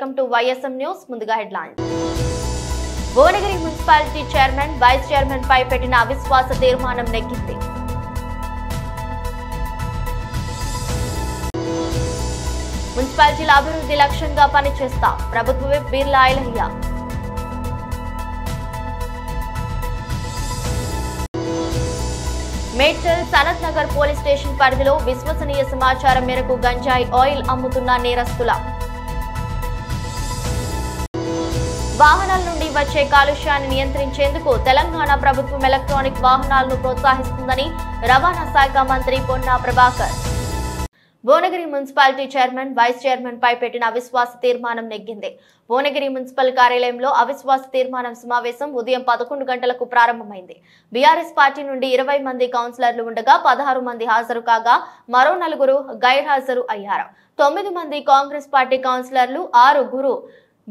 Welcome to YSM news. ముందుగా headlines. Bhuvanagiri municipality chairman, vice chairman పై పెట్టిన అవిశ్వాస తీర్మానం నెగ్గింది. మున్సిపాలిటీల అభివృద్ధి లక్ష్యంగా పనిచేస్తా ప్రభుత్వ whip Beerla Ailaiah. Medchal Sanath Nagar police station పరిధిలో విశ్వసనీయ సమాచారం మేరకు గంజాయి ఆయిల్ అమ్ముతున్న నేరస్తుల. వాహనాల నుండి వచ్చే కాలుష్యాన్ని నియంత్రించేందుకు తెలంగాణ ప్రభుత్వం ఎలక్ట్రానిక్ వాహనాలను ప్రోత్సహిస్తుందని రవాణా శాఖ మంత్రి Ponnam Prabhakar. Bhuvanagiri municipality chairman, vice chairman పై పెట్టిన అవిశ్వాస తీర్మానం నెగ్గింది. భువనగిరి మున్సిపల్ కార్యాలయంలో అవిశ్వాస తీర్మానం సమావేశం ఉదయం 11 గంటలకు ప్రారంభమైంది. బీఆర్ఎస్ పార్టీ నుండి 20 మంది కౌన్సిలర్లు ఉండగా 16 మంది హాజరు కాగా మరో 4 గైర్హాజరు అయ్యారు. 9 మంది కాంగ్రెస్ పార్టీ కౌన్సిలర్లు, 6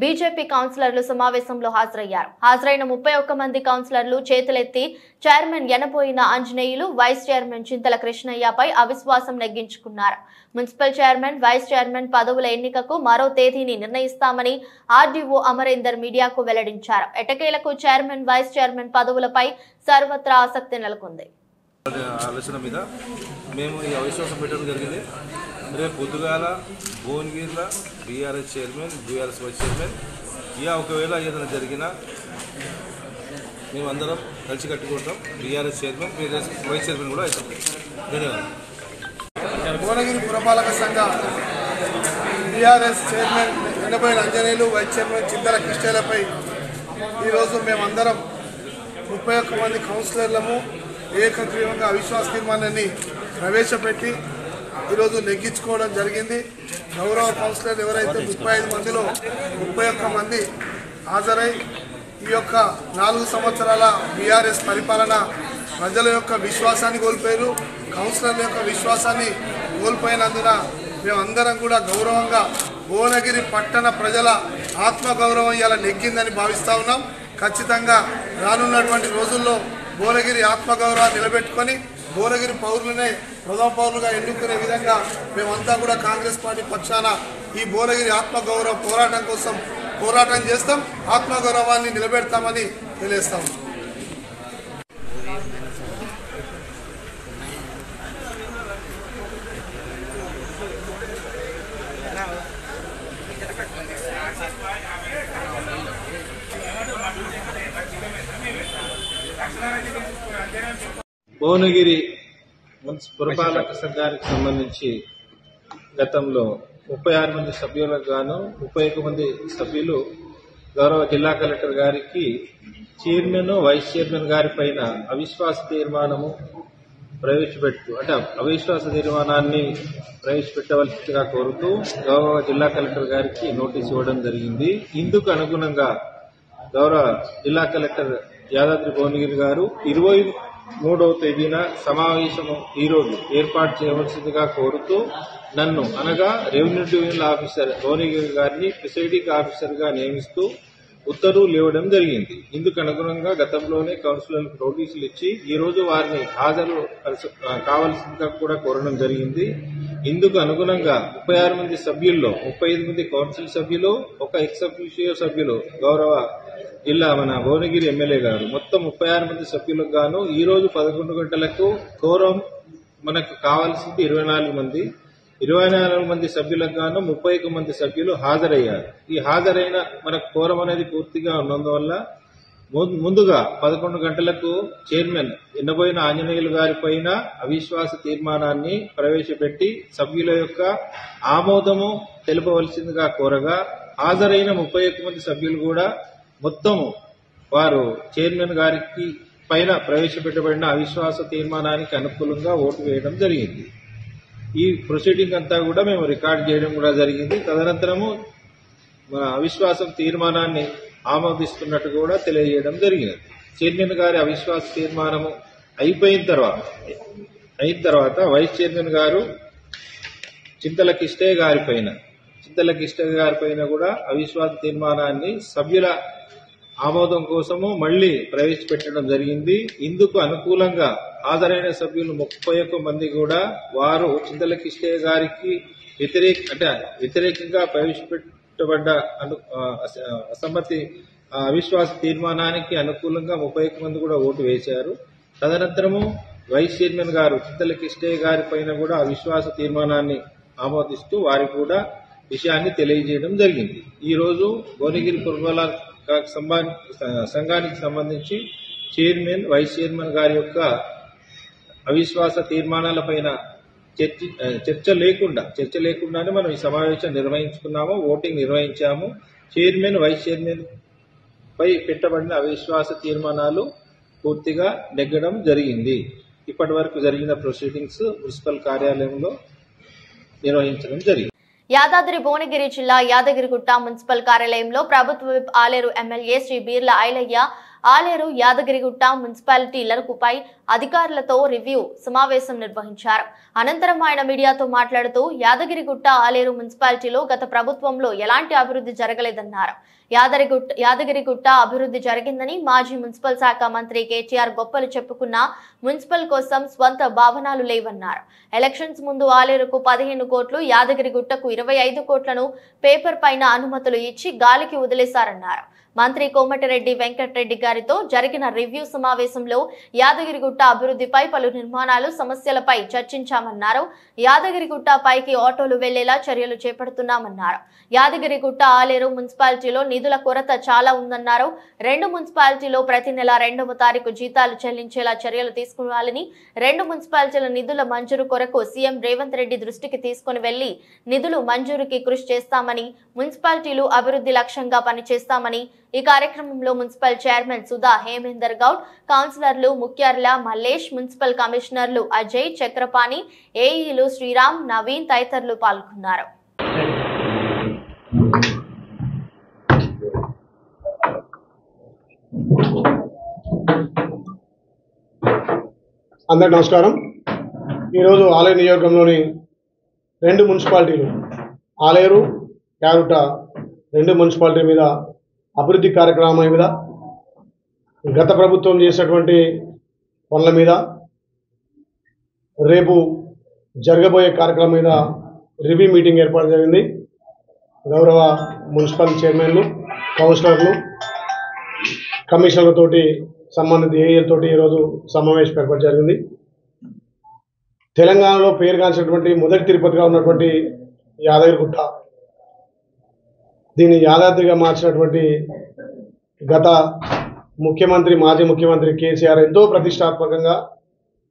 బీజేపీ కౌన్సిలర్లు సమావేశంలో హాజరయ్యారు. హాజరైన 31 మంది కౌన్సిలర్లు చేతులెత్తి chairman Yanaboina Anjaneyulu, vice chairman చింతల కృష్ణయ్యపై అవిశ్వాసం నెగ్గించుకున్నారు. మున్సిపల్ చైర్మన్, వైస్ చైర్మన్ పదవుల ఎన్నికకు మరో తేదీని నిర్ణయిస్తామని ఆర్డీఓ అమరేందర్ మీడియాకు వెల్లడించారు. ఎట్టకేలకు చైర్మన్, వైస్ చైర్మన్ పదవులపై సర్వత్రా ఆసక్తి నెలకొంది. ఆలోచన మీద మేము ఈ అవిశ్వాసం పెట్టడం జరిగింది. రేపు పొద్దుగాల భువనగిరిలో BRS chairman, BRS vice chairman ఒకవేళ ఏదైనా జరిగినా మేమందరం కలిసి కట్టుకుంటాం. BRS chairman, BRS vice chairman కూడా అవుతాం. ధన్యవాదాలు. భువనగిరి పురపాలక సంఘ BRS chairman Yanaboina Anjaneyulu, vice chairman Chinthala కృష్ణయ్యలపై ఈరోజు మేమందరం 31 మంది కౌన్సిలర్లము ఏకగ్రీవంగా అవిశ్వాస తీర్మానాన్ని ప్రవేశపెట్టి ఈరోజు నెగ్గించుకోవడం జరిగింది. గౌరవ కౌన్సిలర్ ఎవరైతే 35 మందిలో 31 మంది హాజరై ఈ యొక్క 4 సంవత్సరాల బీఆర్ఎస్ పరిపాలన ప్రజల యొక్క విశ్వాసాన్ని కోల్పోయారు. కౌన్సిలర్ల యొక్క విశ్వాసాన్ని కోల్పోయినందున మేమందరం కూడా గౌరవంగా భువనగిరి పట్టణ ప్రజల ఆత్మగౌరవం ఇలా నెగ్గిందని భావిస్తూ ఉన్నాం. ఖచ్చితంగా రానున్నటువంటి రోజుల్లో భువనగిరి ఆత్మగౌరవాన్ని నిలబెట్టుకొని భువనగిరి పౌరులనే ప్రథమ పౌరులుగా ఎన్నుకునే విధంగా మేమంతా కూడా కాంగ్రెస్ పార్టీ పక్షాన ఈ భువనగిరి ఆత్మగౌరవ పోరాటం కోసం పోరాటం చేస్తాం. ఆత్మగౌరవాన్ని నిలబెడతామని తెలియస్తాం. భువనగిరి పురపాలక సంఘానికి సంబంధించి గతంలో 36 మంది సభ్యులకు గాను 31 మంది సభ్యులు గౌరవ జిల్లా కలెక్టర్ గారికి చైర్మన్, వైస్ చైర్మన్ గారి పైన అవిశ్వాస తీర్మానము అవిశ్వాస తీర్మానాన్ని ప్రవేశపెట్టవలసిందిగా కోరుతూ గౌరవ జిల్లా కలెక్టర్ గారికి నోటీసు ఇవ్వడం జరిగింది. ఇందుకు అనుగుణంగా గౌరవ జిల్లా కలెక్టర్ యాదాద్రి భువనగిరి గారు 23వ తేదీన సమావేశము ఈరోజు ఏర్పాటు చేయవలసిందిగా కోరుతూ నన్ను అనగా రెవెన్యూ డివిజనల్ ఆఫీసర్ భువనగిరి గారిని ప్రిసైడింగ్ ఆఫీసర్ గా నియమిస్తూ ఉత్తర్వులు ఇవ్వడం జరిగింది. ఇందుకు అనుగుణంగా గతంలోనే కౌన్సిలర్లకు నోటీసులు ఇచ్చి ఈ రోజు వారిని హాజరు కావాల్సిందిగా కూడా కోరడం జరిగింది. ఇందుకు అనుగుణంగా 36 మంది సభ్యుల్లో 35 మంది కౌన్సిల్ సభ్యులు, ఒక ఎక్స్ అఫీషియో సభ్యులు గౌరవ మన భువనగిరి ఎమ్మెల్యే గారు మొత్తం 36 మంది సభ్యులకు గాను ఈ రోజు 11 గంటలకు కోరం మనకు కావాల్సింది 24 మంది. 24 మంది సభ్యులకు గాను 31 మంది సభ్యులు హాజరయ్యారు. ఈ హాజరైన మనకు కోరం అనేది పూర్తిగా ఉన్నందువల్ల ముందుగా 11 గంటలకు చైర్మన్ యనబోయిన ఆంజనేయులు గారి పైన అవిశ్వాస తీర్మానాన్ని ప్రవేశపెట్టి సభ్యుల యొక్క ఆమోదము తెలుపవలసిందిగా కోరగా హాజరైన 31 మంది సభ్యులు కూడా మొత్తము వారు చైర్మన్ గారికి పైన ప్రవేశపెట్టబడిన అవిశ్వాస తీర్మానానికి అనుకూలంగా ఓటు వేయడం జరిగింది. ఈ ప్రొసీడింగ్ అంతా కూడా మేము రికార్డ్ చేయడం కూడా జరిగింది. తదనంతరము అవిశ్వాసం తీర్మానాన్ని ఆమోదిస్తున్నట్టు కూడా తెలియజేయడం జరిగినది. చైర్మన్ గారి అవిశ్వాస తీర్మానము అయిన తర్వాత వైస్ చైర్మన్ గారు చింతల కృష్ణయ్య గారి పైన కూడా అవిశ్వాస తీర్మానాన్ని సభ్యుల ఆమోదం కోసము మళ్లీ ప్రవేశపెట్టడం జరిగింది. ఇందుకు అనుకూలంగా హాజరైన సభ్యులు 31 మంది కూడా వారు చింతల కృష్ణయ్య గారికి వ్యతిరేకంగా ప్రవేశపెట్ట ప్రవేశపెట్టబడ్డ అవిశ్వాస తీర్మానానికి అనుకూలంగా 31 మంది కూడా ఓటు వేశారు. తదనంతరము వైస్ చైర్మన్ గారు చింతల కిష్టయ్య గారి పైన కూడా అవిశ్వాస తీర్మానాన్ని ఆమోదిస్తూ వారికి కూడా విషయాన్ని తెలియజేయడం జరిగింది. ఈ రోజు భువనగిరి పురపాలక సంఘానికి సంబంధించి చైర్మన్, వైస్ చైర్మన్ గారి యొక్క అవిశ్వాస తీర్మానాలపైన చర్చ లేకుండానే మనం ఈ సమావేశం నిర్వహించుకున్నాము, ఓటింగ్ నిర్వహించాము. చైర్మన్, వైస్ చైర్మన్ పై పెట్టబడిన అవిశ్వాస తీర్మానాలు పూర్తిగా నెగ్గడం జరిగింది. ఇప్పటి వరకు జరిగిన ప్రొసీడింగ్స్ మున్సిపల్ కార్యాలయంలో నిర్వహించడం జరిగింది. యాదాద్రి భువనగిరి జిల్లా యాదగిరిగుట్ట మున్సిపల్ కార్యాలయంలో ప్రభుత్వ విప్ ఆలేరు ఎమ్మెల్యే శ్రీ బీర్ల ఐలయ్య ఆలేరు యాదగిరిగుట్ట మున్సిపాలిటీలపై అధికారులతో రివ్యూ సమావేశం నిర్వహించారు. అనంతరం ఆయన మీడియాతో మాట్లాడుతూ యాదగిరిగుట్ట ఆలేరు మున్సిపాలిటీలో గత ప్రభుత్వంలో ఎలాంటి అభివృద్ధి జరగలేదన్నారు. యాదగిరిగుట్ట అభివృద్ధి జరిగిందని మాజీ మున్సిపల్ శాఖ మంత్రి కేటీఆర్ గొప్పలు చెప్పుకున్నా మున్సిపల్ కోసం స్వంత భావనలు లేవన్నారు. ఎలక్షన్స్ ముందు ఆలేరుకు 15 కోట్లు, యాదగిరిగుట్టకు 25 కోట్లను పేపర్ పైన అనుమతులు ఇచ్చి గాలికి వదిలేశారన్నారు. మంత్రి కోమటిరెడ్డి వెంకటరెడ్డి గారితో జరిగిన రివ్యూ సమావేశంలో యాదగిరిగుట్ట అభివృద్ధిపై పలు నిర్మాణాలు సమస్యలపై చర్చించామన్నారు. యాదగిరిగుట్ట పైకి ఆటోలు వెళ్లేలా చర్యలు చేపడుతున్నామన్నారు. యాదగిరిగుట్ట ఆలేరు మున్సిపాలిటీలో నిధుల కొరత చాలా ఉందన్నారు. 2 మున్సిపాలిటీలో ప్రతి నెల 2వ తారీఖు జీతాలు చెల్లించేలా చర్యలు తీసుకోవాలని, 2 మున్సిపాలిటీల నిధుల మంజూరు కొరకు సీఎం రేవంత్ రెడ్డి దృష్టికి తీసుకుని వెళ్లి నిధులు మంజూరుకి కృషి చేస్తామని, మున్సిపాలిటీలు అభివృద్ధి లక్ష్యంగా పనిచేస్తామని ఈ కార్యక్రమంలో మున్సిపల్ చైర్మన్ సుధా హేమేందర్ గౌడ్, కౌన్సిలర్లు ముఖ్యార్ల మల్లేష్, మున్సిపల్ కమిషనర్లు అజయ్, చక్రపాణి, ఏఈలు శ్రీరామ్, నవీన్ తదితరులు పాల్గొన్నారు. అందరికీ నమస్కారం. ఈరోజు ఆలేరు నియోజకవర్గంలోని 2 మున్సిపాలిటీలు ఆలేరు, యారుట 2 మున్సిపాలిటీ మీద అభివృద్ధి కార్యక్రమం మీద, గత ప్రభుత్వం చేసినటువంటి పనుల మీద, రేపు జరగబోయే కార్యక్రమం మీద రివ్యూ మీటింగ్ ఏర్పాటు జరిగింది. గౌరవ మున్సిపల్ చైర్మన్లు, కౌన్సిలర్లు, కమిషనర్లతోటి, సంబంధిత ఏఈలతోటి ఈరోజు సమావేశం ఏర్పాటు జరిగింది. తెలంగాణలో పేరుగాంచినటువంటి మొదటి తిరుపతిగా ఉన్నటువంటి యాదగిరిగుట్ట, దీన్ని యాదాద్రిగా మార్చినటువంటి గత ముఖ్యమంత్రి, మాజీ ముఖ్యమంత్రి కేసీఆర్ ఎంతో ప్రతిష్టాత్మకంగా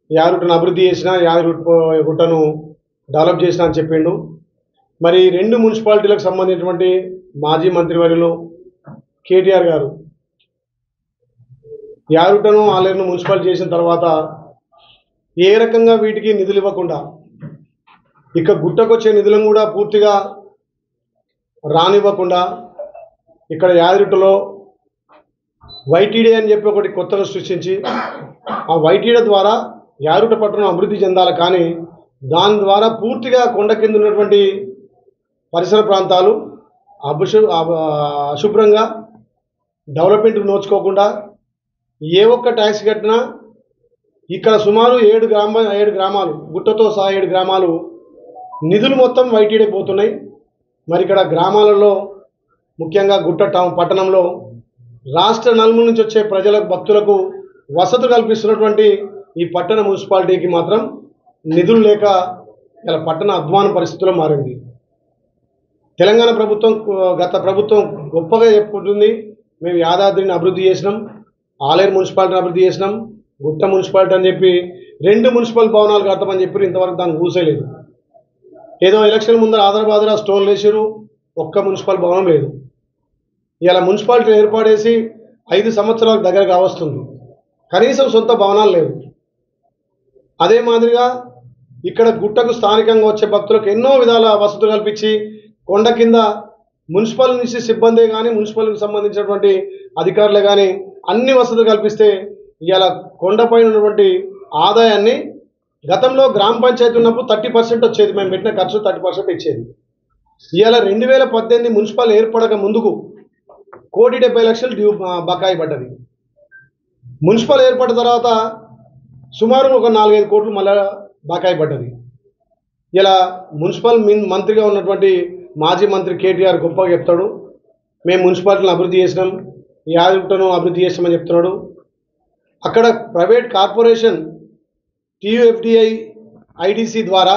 యాదగిరిగుట్టను అభివృద్ధి చేసిన, యాదగిరిగుట్టను డెవలప్ చేసిన అని చెప్పిండు. మరి 2 మున్సిపాలిటీలకు సంబంధించినటువంటి మాజీ మంత్రివర్యులు కేటీఆర్ గారు యాదగిరిగుట్టను, ఆలేరును మున్సిపాలిటీ చేసిన తర్వాత ఏ రకంగా వీటికి నిధులు ఇవ్వకుండా, ఇక గుట్టకొచ్చే నిధులను కూడా పూర్తిగా రానివ్వకుండా, ఇక్కడ యాదగిరిగుట్టలో వైటీడీ అని చెప్పి ఒకటి కొత్తగా సృష్టించి ఆ వైటీడీ ద్వారా యాదగిరిగుట్ట పట్టణం అభివృద్ధి చెందాలి. కానీ దాని ద్వారా పూర్తిగా కొండ కింద ఉన్నటువంటి పరిసర ప్రాంతాలు అశుభ్రంగా డెవలప్మెంట్కి నోచుకోకుండా, ఏ ఒక్క ట్యాక్స్ కట్టినా ఇక్కడ సుమారు 7 గ్రామాలు, గుట్టతో సహా 7 గ్రామాలు నిధులు మొత్తం వైటీడీ పోతున్నాయి. మరి ఇక్కడ గ్రామాలలో, ముఖ్యంగా గుట్ట టౌన్ పట్టణంలో రాష్ట్ర నలుమూల నుంచి వచ్చే ప్రజలకు, భక్తులకు వసతులు కల్పిస్తున్నటువంటి ఈ పట్టణ మున్సిపాలిటీకి మాత్రం నిధులు లేక ఇలా పట్టణ అధ్వాన పరిస్థితుల్లో మారింది. తెలంగాణ ప్రభుత్వం, గత ప్రభుత్వం గొప్పగా చెప్పుకుంటుంది, మేము యాదాద్రిని అభివృద్ధి చేసినాం, ఆలేరు మున్సిపాలిటీని అభివృద్ధి చేసినాం, గుట్ట మున్సిపాలిటీ అని చెప్పి 2 మున్సిపల్ భవనాలు కడతామని చెప్పి ఇంతవరకు దాన్ని కూసేలేదు. ఏదో ఎలక్షన్ ముందర ఆదరబాదరా స్టోన్లు వేసారు, ఒక్క మున్సిపల్ భవనం లేదు. ఇలా మున్సిపాలిటీ ఏర్పాటేసి 5 సంవత్సరాల దగ్గర కావస్తుంది, కనీసం సొంత భవనాలు లేవు. అదే మాదిరిగా ఇక్కడ గుట్టకు స్థానికంగా వచ్చే భక్తులకు ఎన్నో విధాల వసతులు కల్పించి, కొండ కింద మున్సిపల్ నుంచి సిబ్బంది కానీ, మున్సిపల్కి సంబంధించినటువంటి అధికారులు కానీ అన్ని వసతులు కల్పిస్తే ఇవాళ కొండపైన ఉన్నటువంటి ఆదాయాన్ని, గతంలో గ్రామ పంచాయతీ ఉన్నప్పుడు 30% వచ్చేది, మేము పెట్టిన ఖర్చు 30% ఇచ్చేది. ఇవాళ 2018 మున్సిపల్ ఏర్పడక ముందుకు 1,70,00,000 డ్యూ బకాయి పడ్డది. మున్సిపల్ ఏర్పడిన తర్వాత సుమారు ఒక 4-5 కోట్లు మళ్ళా బకాయి పడ్డది. ఇలా మున్సిపల్ మంత్రిగా ఉన్నటువంటి మాజీ మంత్రి కేటీఆర్ గొప్పగా చెప్తాడు, మేము మున్సిపాలిటీని అభివృద్ధి చేసినాం, యాదగిరిగుట్టను అభివృద్ధి చేస్తామని చెప్తున్నాడు. అక్కడ ప్రైవేట్ కార్పొరేషన్ TUFDI IDC ద్వారా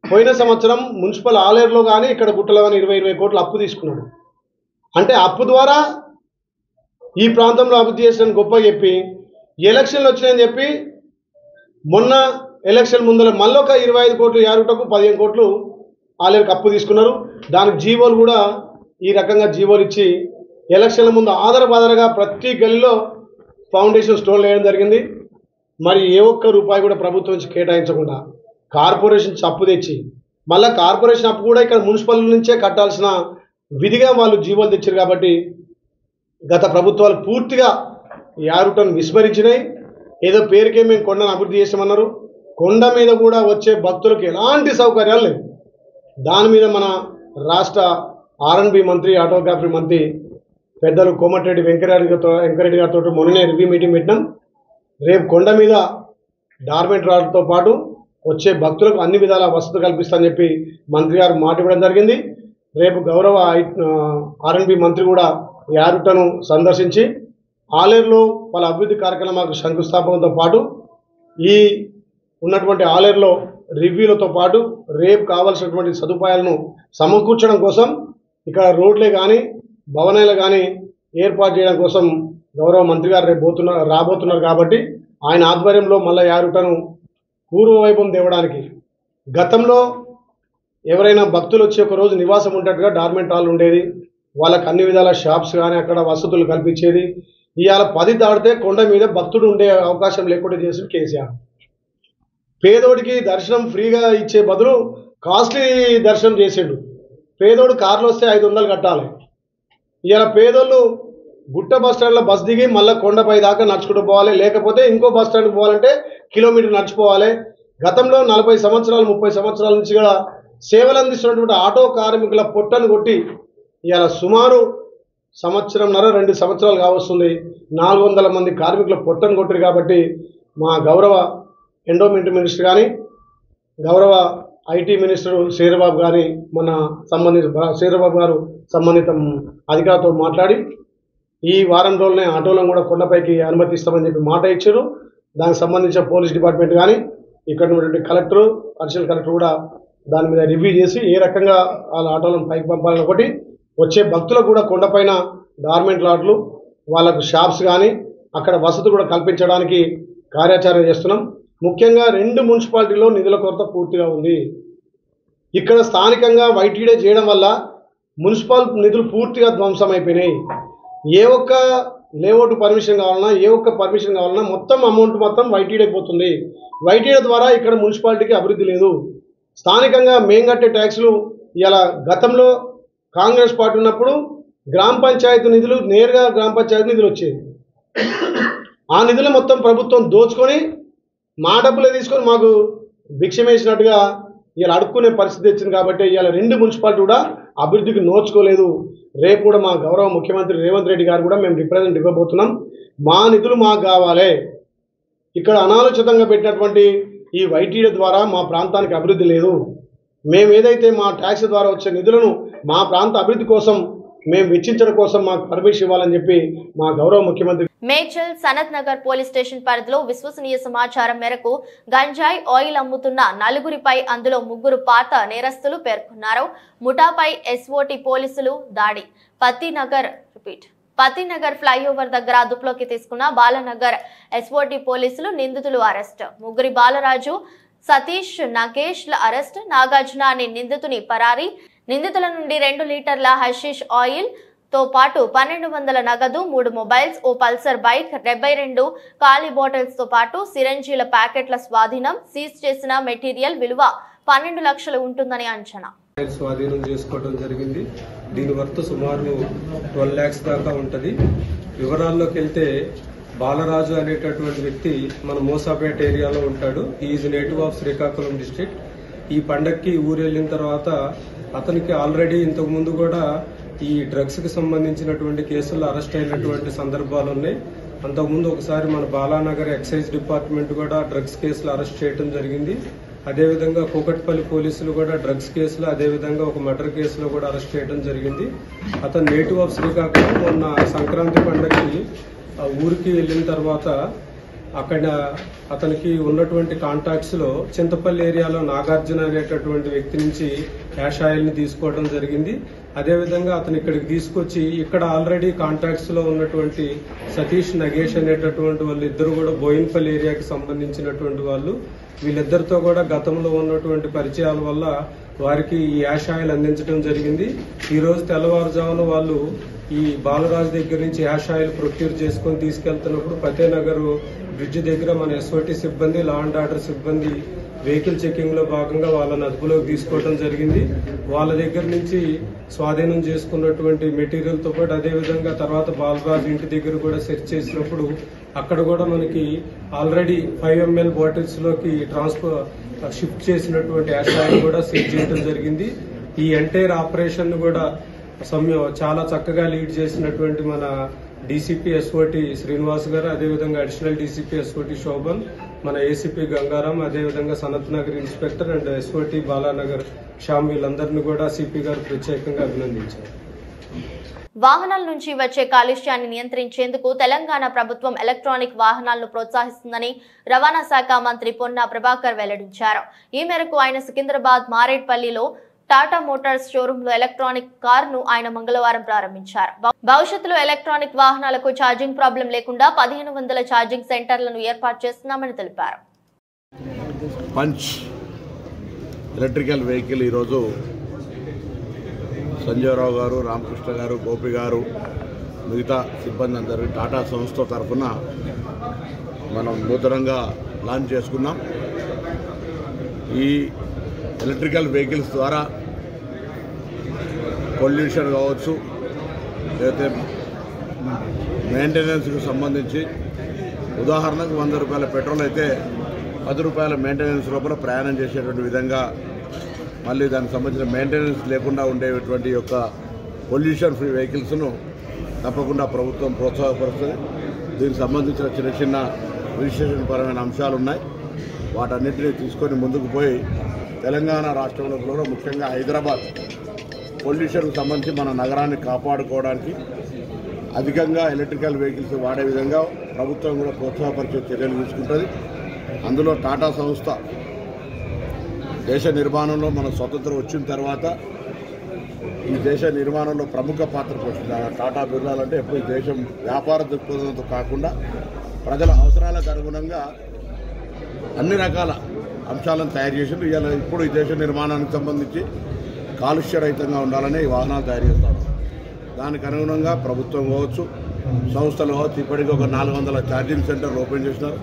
పోయిన సంవత్సరం మున్సిపల్ ఆలేరులో కానీ ఇక్కడ గుట్టలో కానీ 20 కోట్లు అప్పు తీసుకున్నాడు. అంటే అప్పు ద్వారా ఈ ప్రాంతంలో అభివృద్ధి చేసిన గొప్ప చెప్పి ఎలక్షన్లు వచ్చినాయని చెప్పి మొన్న ఎలక్షన్ ముందర మళ్ళొక 25 కోట్లు యాదగిరిగుట్టకు 15 కోట్లు ఆలేరుకు అప్పు తీసుకున్నారు. దానికి జీవోలు కూడా ఈ రకంగా జీవోలు ఇచ్చి ఎలక్షన్ల ముందు ఆధారగా ప్రతి గల్లీలో ఫౌండేషన్ స్టోన్ వేయడం జరిగింది. మరి ఏ ఒక్క రూపాయి కూడా ప్రభుత్వం నుంచి కేటాయించకుండా కార్పొరేషన్ అప్పు తెచ్చి మళ్ళీ కార్పొరేషన్ అప్పు కూడా ఇక్కడ మున్సిపల్ నుంచే కట్టాల్సిన విధిగా వాళ్ళు జీవోలు తెచ్చారు. కాబట్టి గత ప్రభుత్వాలు పూర్తిగా యాదగిరిగుట్టను విస్మరించినాయి. ఏదో పేరుకే మేము కొండను అభివృద్ధి చేసామన్నారు. కొండ మీద కూడా వచ్చే భక్తులకు ఎలాంటి సౌకర్యాలు లేవు. దాని మీద మన రాష్ట్ర R&B మంత్రి, ఆటోగ్రఫీ మంత్రి పెద్దలు కోమటిరెడ్డి వెంకరెడ్డి గారితో మొన్ననే రివ్యూ మీటింగ్ పెట్టినాం. రేపు కొండ మీద డార్మెంట్ రాడ్తో పాటు వచ్చే భక్తులకు అన్ని విధాల వసతులు కల్పిస్తామని చెప్పి మంత్రి గారు మాట ఇవ్వడం జరిగింది. రేపు గౌరవ R&B మంత్రి కూడా యాదగిరిగుట్టను సందర్శించి ఆలేరులో వాళ్ళ అభివృద్ధి కార్యక్రమాలకు శంకుస్థాపనతో పాటు ఈ ఉన్నటువంటి ఆలేరులో రివ్యూలతో పాటు రేపు కావాల్సినటువంటి సదుపాయాలను సమకూర్చడం కోసం ఇక్కడ రోడ్లే కానీ భవనాలు కానీ ఏర్పాటు చేయడం కోసం గౌరవ మంత్రి గారు రేపు రాబోతున్నారు. కాబట్టి ఆయన ఆధ్వర్యంలో మళ్ళీ యాదగిరిగుట్టను పూర్వవైభవం తేవడానికి గతంలో ఎవరైనా భక్తులు వచ్చి ఒక రోజు నివాసం ఉండేట్టుగా డార్మెంట్ హాల్ ఉండేది. వాళ్ళకి అన్ని విధాల షాప్స్ కానీ అక్కడ వసతులు కల్పించేది. ఇవాళ 10 దాటితే కొండ మీద భక్తుడు ఉండే అవకాశం లేకుండా చేసిన కేసీఆర్. పేదోడికి దర్శనం ఫ్రీగా ఇచ్చే బదులు కాస్ట్లీ దర్శనం చేసిండు. పేదోడు కార్లు వస్తే 500 కట్టాలి. ఇవాళ పేదోళ్ళు గుట్ట బస్ స్టాండ్లో బస్ దిగి మళ్ళీ కొండపై దాకా నడుచుకుంటూ పోవాలి, లేకపోతే ఇంకో బస్ స్టాండ్కి పోవాలంటే కిలోమీటర్ నడిచిపోవాలి. గతంలో 40 సంవత్సరాలు 30 సంవత్సరాల నుంచి కూడా సేవలు అందిస్తున్నటువంటి ఆటో కార్మికుల పొట్టను కొట్టి ఇవాళ సుమారు 1.5-2 సంవత్సరాలు కావస్తుంది 400 మంది కార్మికుల పొట్టను కొట్టారు. కాబట్టి మా గౌరవ ఎండోమెంట్ మినిస్టర్ కానీ గౌరవ IT మినిస్టర్ శ్రీధర్బాబు గారి శ్రీధర్బాబు గారు సంబంధిత అధికారులతో మాట్లాడి ఈ వారం రోజులనే ఆటోలను కూడా కొండపైకి అనుమతిస్తామని చెప్పి మాట ఇచ్చారు. దానికి సంబంధించిన పోలీస్ డిపార్ట్మెంట్ కానీ ఇక్కడ ఉన్నటువంటి కలెక్టర్, అడిషనల్ కలెక్టర్ కూడా దాని మీద రివ్యూ చేసి ఏ రకంగా వాళ్ళ ఆటోలను పైకి పంపాలని ఒకటి, వచ్చే భక్తులకు కూడా కొండపైన డార్మెంట్ లాడ్లు వాళ్ళకు షాప్స్ కానీ అక్కడ వసతులు కూడా కల్పించడానికి కార్యాచరణ చేస్తున్నాం. ముఖ్యంగా 2 మున్సిపాలిటీల్లో నిధుల కొరత పూర్తిగా ఉంది. ఇక్కడ స్థానికంగా వైటీడే చేయడం వల్ల మున్సిపల్ నిధులు పూర్తిగా ధ్వంసమైపోయినాయి. ఏ ఒక్క లేఅవుట్ పర్మిషన్ కావాలన్నా ఏ ఒక్క పర్మిషన్ కావాలన్నా మొత్తం అమౌంట్ మొత్తం వైటీడే పోతుంది. వైటీడే ద్వారా ఇక్కడ మున్సిపాలిటీకి అభివృద్ధి లేదు. స్థానికంగా మేము కట్టే ట్యాక్సులు ఇలా గతంలో కాంగ్రెస్ పార్టీ ఉన్నప్పుడు గ్రామ పంచాయతీ నిధులు నేరుగా గ్రామ పంచాయతీ నిధులు వచ్చేది. ఆ నిధులు మొత్తం ప్రభుత్వం దోచుకొని మా డబ్బులే తీసుకొని మాకు భిక్షం వేసినట్టుగా ఇలా అడుక్కునే పరిస్థితి వచ్చింది. కాబట్టి ఇవాళ 2 మున్సిపాలిటీ కూడా అభివృద్ధికి నోచుకోలేదు. రేపు కూడా మా గౌరవ ముఖ్యమంత్రి రేవంత్ రెడ్డి గారు కూడా మేము రిప్రజెంట్ ఇవ్వబోతున్నాం. మా నిధులు మాకు కావాలి. ఇక్కడ అనాలోచితంగా పెట్టినటువంటి ఈ వైటీడీ ద్వారా మా ప్రాంతానికి అభివృద్ధి లేదు. మేము ఏదైతే మా ట్యాక్స్ ద్వారా వచ్చే నిధులను మా ప్రాంత అభివృద్ధి కోసం మేము వెచ్చించడం కోసం మాకు పర్మిషన్ ఇవ్వాలని చెప్పి మా గౌరవ ముఖ్యమంత్రి. మేడ్చల్ సనత్ నగర్ పోలీస్ స్టేషన్ పరిధిలో విశ్వసనీయ సమాచారం మేరకు గంజాయి ఆయిల్ అమ్ముతున్న 4గురిపై అందులో 3 పాత నేరస్తులు పేర్కొన్నారు. ముఠాపై SOT పోలీసులు దాడి. పతినగర్ ఫ్లైఓవర్ దగ్గర అదుపులోకి తీసుకున్న బాలనగర్ SOT పోలీసులు నిందితులు అరెస్ట్. ముగ్గురి బాలరాజు, సతీష్, నగేష్ల అరెస్ట్. నాగార్జున అనే నిందితుని పరారీ. నిందితుల నుండి 2 లీటర్ల హషీష్ ఆయిల్ తో పాటు 1200 నగదు, 3 మొబైల్స్, ఓ పల్సర్ బైక్, 72 ఖాళీ బాటిల్స్ తో పాటు సిరంజీల ప్యాకెట్ల స్వాధీనం. సీజ్ చేసిన మెటీరియల్ విలువ 12 లక్షలు ఉంటుందని అంచనా. స్వాధీనం చేసుకోవడం జరిగింది. దీని వర్త్ సుమారు 12 lakhs దాకా ఉంటది. వివరాల్లోకి వెళ్తే బాలరాజు అనేటటువంటి వ్యక్తి మన మోసాపేట ఏరియాలో ఉంటాడు. Is native of Srikakulam district. ఈ పండక్కి ఊరు వెళ్ళిన తర్వాత అతనికి ఆల్రెడీ ఇంతకు ముందు కూడా ఈ డ్రగ్స్ కి సంబంధించినటువంటి కేసుల్లో అరెస్ట్ అయినటువంటి సందర్భాలు ఉన్నాయి. అంతకుముందు ఒకసారి మన బాలానగర్ ఎక్సైజ్ డిపార్ట్మెంట్ కూడా డ్రగ్స్ కేసులు అరెస్ట్ చేయడం జరిగింది. అదేవిధంగా కూకట్పల్లి పోలీసులు కూడా డ్రగ్స్ కేసులో అదేవిధంగా ఒక మర్డర్ కేసులో కూడా అరెస్ట్ చేయడం జరిగింది. అతను నేటివ్ ఆఫ్ శ్రీకాకుళం. మొన్న సంక్రాంతి పండుగకి ఊరికి వెళ్ళిన తర్వాత అక్కడ అతనికి ఉన్నటువంటి కాంటాక్ట్స్ లో చింతపల్లి ఏరియాలో నాగార్జున అనేటటువంటి వ్యక్తి నుంచి యాష్ ఆయిల్ ని తీసుకోవడం జరిగింది. అదేవిధంగా అతను ఇక్కడికి తీసుకొచ్చి ఇక్కడ ఆల్రెడీ కాంటాక్ట్స్ లో ఉన్నటువంటి సతీష్ నగేష్ అనేటటువంటి వాళ్ళు ఇద్దరు కూడా బోయిన్పల్లి ఏరియాకి సంబంధించినటువంటి వాళ్ళు. వీళ్ళిద్దరితో కూడా గతంలో ఉన్నటువంటి పరిచయాల వల్ల వారికి ఈ యాష్ ఆయిల్ అందించడం జరిగింది. ఈ రోజు తెల్లవారుజామున వాళ్ళు ఈ బాలరాజు దగ్గర నుంచి యాష్ ఆయిల్ ప్రొక్యూర్ చేసుకుని తీసుకెళ్తున్నప్పుడు ఫతేనగర్ బ్రిడ్జ్ దగ్గర మన ఎస్ఓటీ సిబ్బంది, లా అండ్ ఆర్డర్ సిబ్బంది వెహికల్ చెకింగ్ లో భాగంగా వాళ్ళని అదుపులోకి తీసుకోవడం జరిగింది. వాళ్ళ దగ్గర నుంచి స్వాధీనం చేసుకున్నటువంటి మెటీరియల్ తో పాటు అదేవిధంగా తర్వాత బాలరాజు ఇంటి దగ్గర కూడా సెర్చ్ చేసినప్పుడు అక్కడ కూడా మనకి ఆల్రెడీ 5 ml బాటిల్స్ లోకి షిఫ్ట్ చేసినటువంటి యాష్ ఆయిల్ కూడా సీజ్ చేయడం జరిగింది. ఈ ఎంటైర్ ఆపరేషన్ కూడా చాలా చక్కగా లీడ్ చేసినటువంటి మన డీసీపీ ఎస్ఓటీ శ్రీనివాస్ గారు, అదేవిధంగా అడిషనల్ డీసీపీ ఎస్ఓటీ శోభన్, మన ఏసీపీ గంగారాం, అదేవిధంగా Sanath Nagar inspector and SOT Balanagar Shyam వీళ్ళందరినీ కూడా సిపి గారు ప్రత్యేకంగా అభినందించారు. వాహనాల నుంచి వచ్చే కాలుష్యాన్ని నియంత్రించేందుకు తెలంగాణ ప్రభుత్వం ఎలక్ట్రానిక్ వాహనాలను ప్రోత్సహిస్తుందని రవాణా శాఖ మంత్రి పొన్నా ప్రభాకర్ వెల్లడించారు. ఈ మేరకు ఆయన సికింద్రాబాద్ మారేడ్పల్లిలో టాటా మోటార్స్ షోరూమ్ లో ఎలక్ట్రానిక్ కార్ ను ఆయన మంగళవారం ప్రారంభించారు. భవిష్యత్తులో ఎలక్ట్రానిక్ వాహనాలకు ఛార్జింగ్ ప్రాబ్లం లేకుండా 1500 ఛార్జింగ్ సెంటర్లను ఏర్పాటు చేస్తున్నామని తెలిపారు. పంచ్ ఎలక్ట్రికల్ వెహికల్ ఈరోజు సంజయరావు గారు, రామకృష్ణ గారు, గోపి గారు, మిగతా సిబ్బంది అందరూ టాటా సంస్థ తరఫున మనం నూతనంగా లాంచ్ చేసుకున్నాం. ఈ ఎలక్ట్రికల్ వెహికల్స్ ద్వారా పొల్యూషన్ కావచ్చు, లేకపోతే మెయింటెనెన్స్కి సంబంధించి ఉదాహరణకు 100 రూపాయల పెట్రోల్ అయితే 10 రూపాయల మెయింటెనెన్స్ లోపల ప్రయాణం చేసేటువంటి విధంగా, మళ్ళీ దానికి సంబంధించిన మెయింటెనెన్స్ లేకుండా ఉండేటువంటి యొక్క పొల్యూషన్ ఫ్రీ వెహికల్స్ను తప్పకుండా ప్రభుత్వం ప్రోత్సాహపరుస్తుంది. దీనికి సంబంధించిన చిన్న చిన్న రిజిస్ట్రేషన్ పరమైన అంశాలు ఉన్నాయి. వాటన్నిటినీ తీసుకొని ముందుకు పోయి తెలంగాణ రాష్ట్రంలో కూడా ముఖ్యంగా హైదరాబాద్ పొల్యూషన్కు సంబంధించి మన నగరాన్ని కాపాడుకోవడానికి అధికంగా ఎలక్ట్రికల్ వెహికల్స్ వాడే విధంగా ప్రభుత్వం కూడా ప్రోత్సాహపరిచే చర్యలు తీసుకుంటుంది. అందులో టాటా సంస్థ దేశ నిర్మాణంలో మన స్వతంత్రం వచ్చిన తర్వాత ఈ దేశ నిర్మాణంలో ప్రముఖ పాత్ర పోషించారు. టాటా బిర్లాలు అంటే ఎప్పుడు దేశం వ్యాపార దృక్పథంతో కాకుండా ప్రజల అవసరాలకు అనుగుణంగా అన్ని రకాల అంశాలను తయారు చేసింది. ఇప్పుడు ఈ దేశ నిర్మాణానికి సంబంధించి కాలుష్యరహితంగా ఉండాలని ఈ వాహనాలు తయారు చేస్తారు. దానికి అనుగుణంగా ప్రభుత్వం కావచ్చు, సంస్థలు కావచ్చు, ఇప్పటికీ ఒక 400 ఛార్జింగ్ సెంటర్లు ఓపెన్ చేసినారు.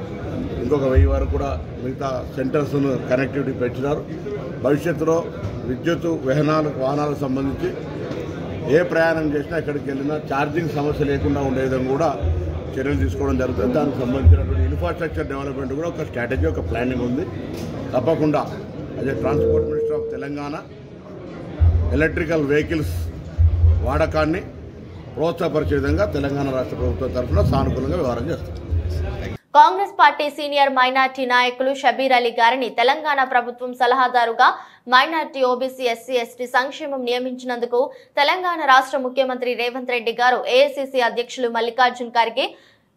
ఇంకొక 1000 వరకు కూడా మిగతా సెంటర్స్ను కనెక్టివిటీ పెంచినారు. భవిష్యత్తులో విద్యుత్ వాహనాలకు సంబంధించి ఏ ప్రయాణం చేసినా ఎక్కడికి వెళ్ళినా ఛార్జింగ్ సమస్య లేకుండా ఉండే విధంగా కూడా చర్యలు తీసుకోవడం జరుగుతుంది. దానికి సంబంధించినటువంటి ఇన్ఫ్రాస్ట్రక్చర్ డెవలప్మెంట్ కూడా ఒక స్ట్రాటజీ, ఒక ప్లానింగ్ ఉంది. తప్పకుండా అదే transport minister of Telangana electrical vehicles వాడకాన్ని ప్రోత్సాహపరిచే విధంగా తెలంగాణ రాష్ట్ర ప్రభుత్వం తరఫున సానుకూలంగా వ్యవహారం చేస్తుంది. కాంగ్రెస్ పార్టీ సీనియర్ మైనార్టీ నాయకులు షబీర్ అలీ గారిని తెలంగాణ ప్రభుత్వం సలహాదారుగా మైనార్టీ, ఓబీసీ, ఎస్సీ, ఎస్టీ సంక్షేమం నియమించినందుకు తెలంగాణ రాష్ట్ర ముఖ్యమంత్రి రేవంత్ రెడ్డి గారు, ఏఐసీసీ అధ్యక్షులు మల్లికార్జున్ ఖర్గే,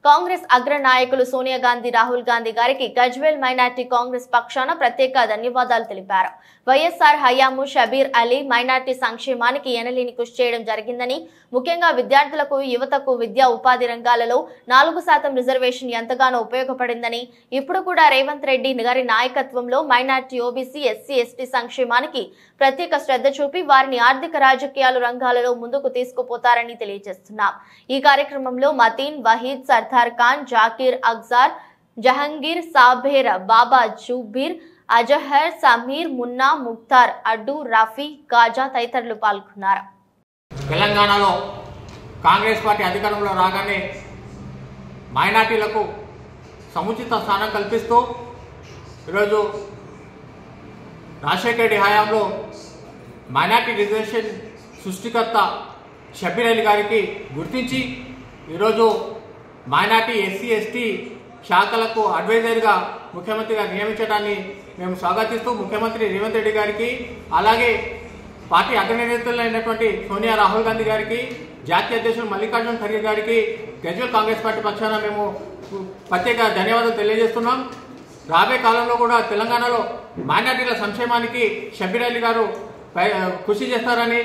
కాంగ్రెస్ అగ్ర నాయకులు సోనియా గాంధీ, రాహుల్ గాంధీ గారికి గజ్వేల్ మైనార్టీ కాంగ్రెస్ పక్షాన ప్రత్యేక ధన్యవాదాలు తెలిపారు. వైఎస్ఆర్ హయాము షబీర్ అలీ మైనార్టీ సంక్షేమానికి ఎనలేని కృషి చేయడం జరిగిందని, ముఖ్యంగా విద్యార్థులకు, యువతకు విద్యా ఉపాధి రంగాలలో 4% రిజర్వేషన్ ఎంతగానో ఉపయోగపడిందని, ఇప్పుడు కూడా రేవంత్ రెడ్డి గారి నాయకత్వంలో మైనార్టీ, ఓబీసీ, ఎస్సీ, ఎస్టీ సంక్షేమానికి ప్రత్యేక శ్రద్ధ చూపి వారిని ఆర్థిక, రాజకీయాలు రంగాలలో ముందుకు తీసుకుపోతారని తెలియజేస్తున్నాం. ఈ కార్యక్రమంలో మతీన్, వహీద్, సర్దార్ ఖాన్, జాకీర్, అగ్జార్, జహంగీర్, సాబేర్, బాబా జూబీర్, అజహర్, సమీర్, మున్నా, ముక్తార్, అడ్డు, రఫీ, గాజా తదితరులు పాల్గొన్నారు. తెలంగాణలో కాంగ్రెస్ పార్టీ అధికారంలో రాగానే మైనార్టీలకు సముచిత స్థానం కల్పిస్తూ ఈరోజు రాజశేఖర రెడ్డి హయాంలో మైనార్టీ రిజర్వేషన్ సృష్టికర్త షబీర్ అలీ గారికి గుర్తించి ఈరోజు మైనార్టీ, ఎస్సీ, ఎస్టీ శాఖలకు అడ్వైజర్గా ముఖ్యమంత్రిగా నియమించడాన్ని మేము స్వాగతిస్తూ ముఖ్యమంత్రి రేవంత్ రెడ్డి గారికి, అలాగే పార్టీ అగ్రనేతలైనటువంటి సోనియా రాహుల్ గాంధీ గారికి, జాతీయ అధ్యక్షులు మల్లికార్జున ఖర్గే గారికి గజ్వేల్ కాంగ్రెస్ పార్టీ పక్షాన మేము ప్రత్యేక ధన్యవాదాలు తెలియజేస్తున్నాం. రాబోయే కాలంలో కూడా తెలంగాణలో మైనార్టీల సంక్షేమానికి షబ్బీర్ అలీ గారు కృషి చేస్తారని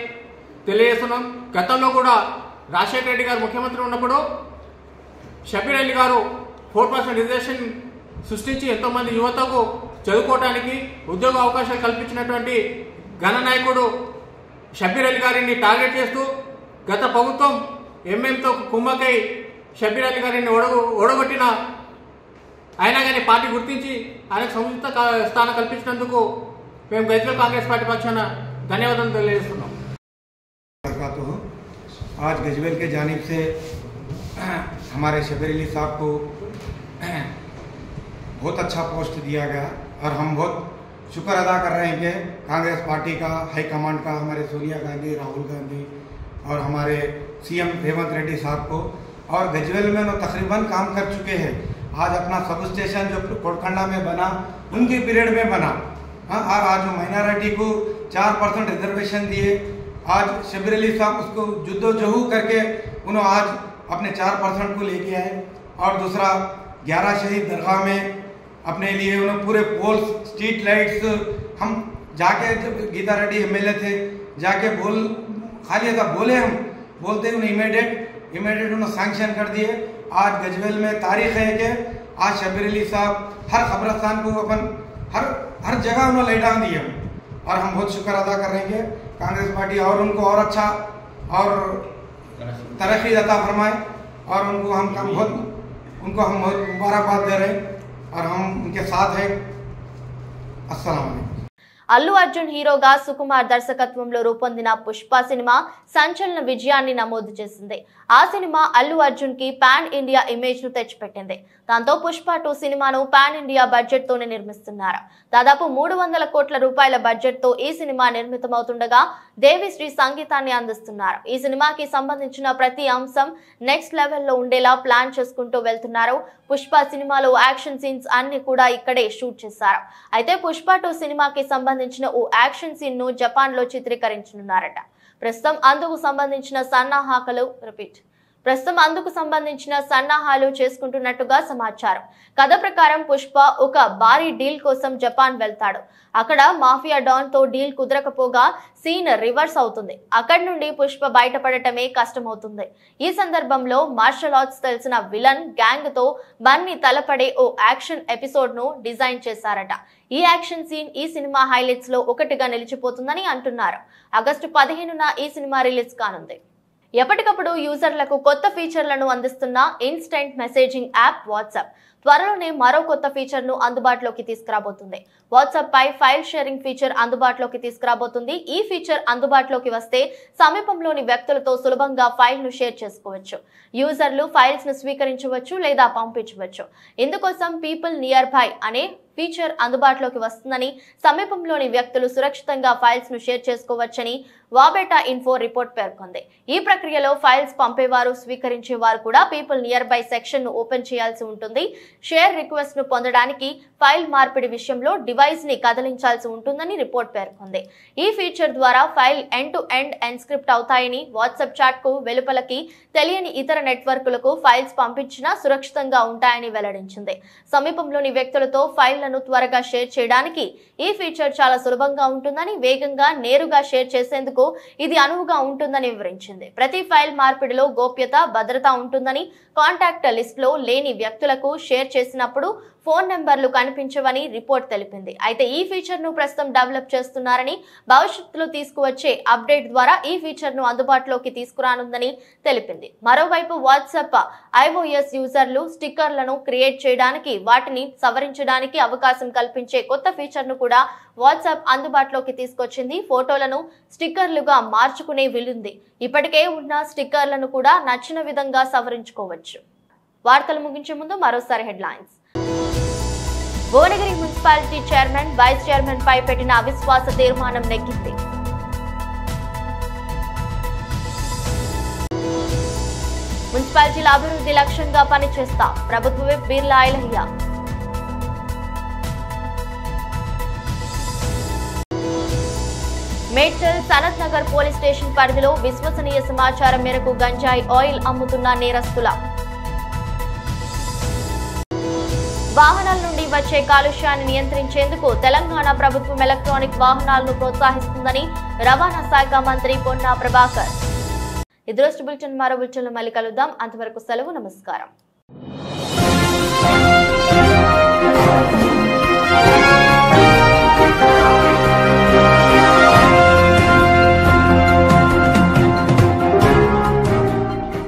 తెలియజేస్తున్నాం. గతంలో కూడా రాజశేఖర రెడ్డి గారు ముఖ్యమంత్రి ఉన్నప్పుడు షబ్బీర్ అలీ గారు 4% రిజర్వేషన్ సృష్టించి ఎంతోమంది యువతకు చదువుకోవడానికి ఉద్యోగ అవకాశాలు కల్పించినటువంటి ఘన నాయకుడు షబ్బీర్ అలీ గారిని టార్గెట్ చేస్తూ గత ప్రభుత్వం ఎంఎంతో కుమ్మకై షబ్బీర్ అలీ గారిని ఓడగొట్టిన అయినా కానీ పార్టీ గుర్తించి ఆయనకు సముచిత స్థానం కల్పించినందుకు మేము గజ్వేల్ కాంగ్రెస్ పార్టీ పక్షాన ధన్యవాదాలు తెలియజేస్తున్నాం. आज गजवेल के जानिब से हमारे शब्बीर अली साहब को बहुत अच्छा पोस्ट दिया गया और हम बहुत शुक्र अदा कर रहे हैं कि कांग्रेस पार्टी का हाईकमांड का, हमारे सोनिया गांधी, राहुल गांधी और हमारे सीएम रेवंत रेड्डी साहब को, और गजवेल में वो तकरीबन काम कर चुके हैं. आज अपना सब स्टेशन जो कोटखंडा में बना उनके पीरियड में बना, और आज जो माइनॉरिटी को 4% रिजर्वेशन दिए, आज शब्बीर अली साहब उसको जुद्दोजहू करके उन्होंने आज अपने 4% को लेके आए. और दूसरा 11 शहीद दरगाह में अपने लिए उन्होंने पूरे पोल्स, स्ट्रीट लाइट्स, हम जाके जब गीता रेड्डी एमएलए थे जाके खाली ऐसा बोले, हम बोलते उन्हें इमीडिएट उन्होंने सैंक्शन कर दिए. आज गजवेल में तारीख है कि आज शब्बीर अली साहब हर कब्रस्तान को अपन हर जगह उन्होंने ले डाल दिया, और हम बहुत शुक्र अदा कर रहे हैं कि कांग्रेस पार्टी और उनको और अच्छा और तरक्की अता फरमाए, और उनको हम बहुत मुबारकबाद दे रहे हैं और हम उनके साथ हैं. अस्सलाम वालेकुम. అల్లు అర్జున్ హీరోగా సుకుమార్ దర్శకత్వంలో రూపొందిన పుష్ప సినిమా సంచలన విజయాన్ని నమోదు చేసింది. ఆ సినిమా అల్లు అర్జున్ కి పాన్ ఇండియా ఇమేజ్ ను తెచ్చిపెట్టింది. దాంతో పుష్ప 2 సినిమాను పాన్ ఇండియా బడ్జెట్ తోనే నిర్మిస్తున్నారు. దాదాపు 300 కోట్ల రూపాయల బడ్జెట్ తో ఈ సినిమా నిర్మితమవుతుండగా దేవిశ్రీ సంగీతాన్ని అందిస్తున్నారు. ఈ సినిమాకి సంబంధించిన ప్రతి అంశం నెక్స్ట్ లెవెల్లో ఉండేలా ప్లాన్ చేసుకుంటూ వెళ్తున్నారు. పుష్ప సినిమాలో యాక్షన్ సీన్స్ అన్ని కూడా ఇక్కడే షూట్ చేశారు. అయితే పుష్ప 2 సినిమాకి సంబంధించిన ఓ యాక్షన్ సీన్ ను జపాన్ లో చిత్రీకరించనున్నారట. ప్రస్తుతం అందుకు సంబంధించిన సన్నాహాలు చేసుకుంటున్నట్టుగా సమాచారం. కథ ప్రకారం పుష్ప ఒక భారీ డీల్ కోసం జపాన్ వెళ్తాడు. అక్కడ మాఫియా డాన్ తో డీల్ కుదరకపోగా సీన్ రివర్స్ అవుతుంది. అక్కడి నుండి పుష్ప బయటపడటమే కష్టమవుతుంది. ఈ సందర్భంలో మార్షల్ ఆర్ట్స్ తెలిసిన విలన్ గ్యాంగ్ తో బన్నీ తలపడే ఓ యాక్షన్ ఎపిసోడ్ ను డిజైన్ చేశారట. ఈ యాక్షన్ సీన్ ఈ సినిమా హైలైట్స్ లో ఒకటిగా నిలిచిపోతుందని అంటున్నారు. ఆగస్టు 15న ఈ సినిమా రిలీజ్ కానుంది. ఎప్పటికప్పుడు యూజర్లకు కొత్త ఫీచర్లను అందిస్తున్న ఇన్స్టెంట్ మెసేజింగ్ యాప్ వాట్సాప్ త్వరలోనే మరో కొత్త ఫీచర్ ను అందుబాటులోకి తీసుకురాబోతుంది. వాట్సాప్ పై ఫైల్ షేరింగ్ ఫీచర్ అందుబాటులోకి తీసుకురాబోతుంది. ఈ ఫీచర్ అందుబాటులోకి వస్తే సమీపంలోని వ్యక్తులతో సులభంగా ఫైల్ ను షేర్ చేసుకోవచ్చు. యూజర్లు ఫైల్స్ ను స్వీకరించవచ్చు లేదా పంపించవచ్చు. ఇందుకోసం పీపుల్ నియర్ బై అనే ఫీచర్ అందుబాటులోకి వస్తుందని, సమీపంలోని వ్యక్తులు సురక్షితంగా ఫైల్స్ ను షేర్ చేసుకోవచ్చని వాబెటా ఇన్ఫో రిపోర్ట్ పేర్కొంది. ఈ ప్రక్రియలో ఫైల్స్ పంపేవారు, స్వీకరించేవారు కూడా పీపుల్ నియర్ బై సెక్షన్ ను ఓపెన్ చేయాల్సి ఉంటుంది. షేర్ రిక్వెస్ట్ ను పొందడానికి ఫైల్ మార్పిడి విషయంలో డివైస్ ని కదిలించాల్సి ఉంటుందని రిపోర్ట్ పేర్కొంది. ఈ ఫీచర్ ద్వారా file end to end encrypt అవుతాయని, వాట్సాప్ చాట్ కు వెలుపలకి తెలియని ఇతర నెట్వర్క్లకు ఫైల్స్ పంపించినా సురక్షితంగా ఉంటాయని వెల్లడించింది. సమీపంలోని వ్యక్తులతో ఫైళ్లను త్వరగా షేర్ చేయడానికి ఈ ఫీచర్ చాలా సులభంగా ఉంటుందని, వేగంగా నేరుగా షేర్ చేసేందుకు ఇది అనువుగా ఉంటుందని వివరించింది. ప్రతి ఫైల్ మార్పిడిలో గోప్యత, భద్రత ఉంటుందని, కాంటాక్ట్ లిస్ట్ లో లేని వ్యక్తులకు షేర్ చేసినప్పుడు ఫోన్ నెంబర్లు కనిపించవని రిపోర్ట్ తెలిపింది. అయితే ఈ ఫీచర్ ను ప్రస్తుతం డెవలప్ చేస్తున్నారని, భవిష్యత్తులో తీసుకువచ్చే అప్డేట్ ద్వారా ఈ ఫీచర్ ను అందుబాటులోకి తీసుకురానుందని తెలిపింది. మరోవైపు వాట్సాప్ iOS యూజర్లు స్టిక్కర్లను క్రియేట్ చేయడానికి, వాటిని సవరించడానికి అవకాశం కల్పించే కొత్త ఫీచర్ ను కూడా వాట్సాప్ అందుబాటులోకి తీసుకొచ్చింది. ఫోటోలను స్టిక్కర్లుగా మార్చుకునే వీలుంది. ఇప్పటికే ఉన్న స్టిక్కర్లను కూడా నచ్చిన విధంగా సవరించుకోవచ్చు. వార్తలు ముగించే ముందు మరోసారి headlines. Bhuvanagiri municipality chairman, vice chairman పై పెట్టిన అవిశ్వాస తీర్మానం నెగ్గింది. మున్సిపాలిటీల అభివృద్ధి లక్ష్యంగా పనిచేస్తాం. ప్రభుత్వ whip Beerla Ailaiah. Medchal Sanath Nagar police station పరిధిలో విశ్వసనీయ సమాచారం మేరకు గంజాయి ఆయిల్ అమ్ముతున్న నేరస్తుల. వాహనాల నుండి వచ్చే కాలుష్యాన్ని నియంత్రించేందుకు తెలంగాణ ప్రభుత్వం ఎలక్ట్రానిక్ వాహనాలను ప్రోత్సహిస్తుందని రవాణా శాఖ మంత్రి పొన్నా ప్రభాకర్. ఇది రోజు బులెటిన్. మరో బులెటిన్లో మళ్ళీ కలుద్దాం. అంతవరకు సెలవు. నమస్కారం.